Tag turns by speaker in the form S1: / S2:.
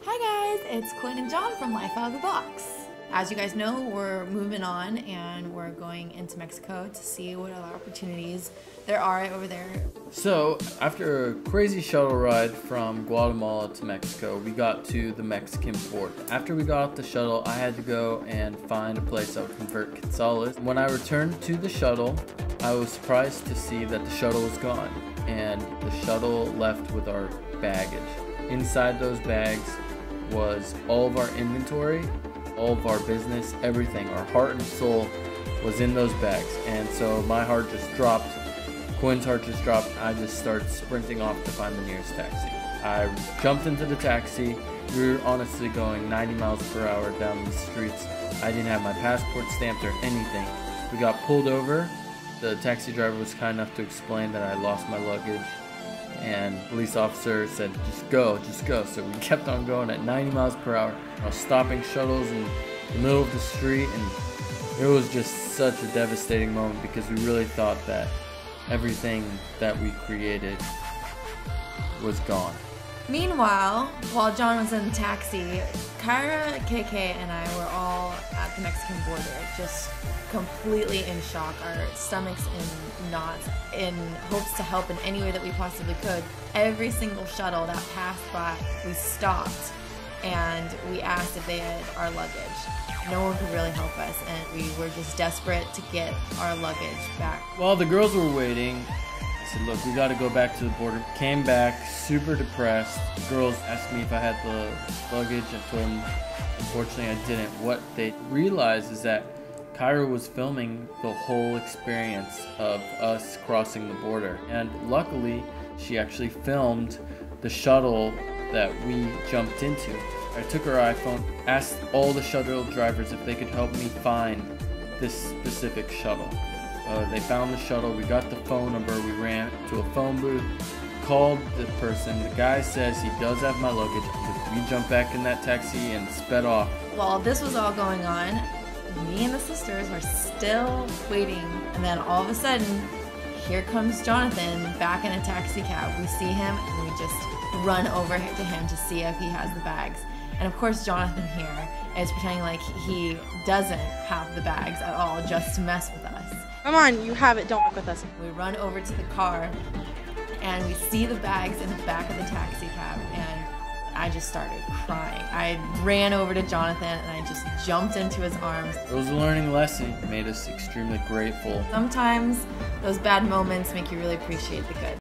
S1: Hi guys, it's Quinn and John from Life Out of the Box. As you guys know, we're moving on and we're going into Mexico to see what other opportunities there are over there.
S2: So, after a crazy shuttle ride from Guatemala to Mexico, we got to the Mexican border. After we got off the shuttle, I had to go and find a place that would convert quetzales. When I returned to the shuttle, I was surprised to see that the shuttle was gone, and the shuttle left with our baggage. Inside those bags was all of our inventory, all of our business, everything. Our heart and soul was in those bags. And so my heart just dropped, Quinn's heart just dropped. I just started sprinting off to find the nearest taxi. I jumped into the taxi. We were honestly going 90 miles per hour down the streets. I didn't have my passport stamped or anything. We got pulled over. The taxi driver was kind enough to explain that I lost my luggage, and the police officer said, just go. So we kept on going at 90 miles per hour. I was stopping shuttles in the middle of the street, and it was just such a devastating moment because we really thought that everything that we created was gone.
S1: Meanwhile, while John was in the taxi, Kyra, KK, and I were all at the Mexican border, just completely in shock, our stomachs in knots, in hopes to help in any way that we possibly could. Every single shuttle that passed by, we stopped and we asked if they had our luggage. No one could really help us, and we were just desperate to get our luggage back.
S2: While the girls were waiting, I said, look, we got to go back to the border. Came back super depressed. The girls asked me if I had the luggage. I told them, unfortunately, I didn't. What they realized is that Kyra was filming the whole experience of us crossing the border. And luckily, she actually filmed the shuttle that we jumped into. I took her iPhone, asked all the shuttle drivers if they could help me find this specific shuttle. They found the shuttle, we got the phone number, we ran to a phone booth, called the person. The guy says he does have my luggage. We jumped back in that taxi and sped off.
S1: While this was all going on, me and the sisters were still waiting, and then all of a sudden, here comes Jonathan back in a taxi cab. We see him and we just run over to him to see if he has the bags. And of course Jonathan here is pretending like he doesn't have the bags at all, just to mess with us.
S3: Come on, you have it, don't fuck with us.
S1: We run over to the car and we see the bags in the back of the taxi cab, and I just started crying. I ran over to Jonathan and I just jumped into his arms.
S2: It was a learning lesson. It made us extremely grateful.
S1: Sometimes those bad moments make you really appreciate the good.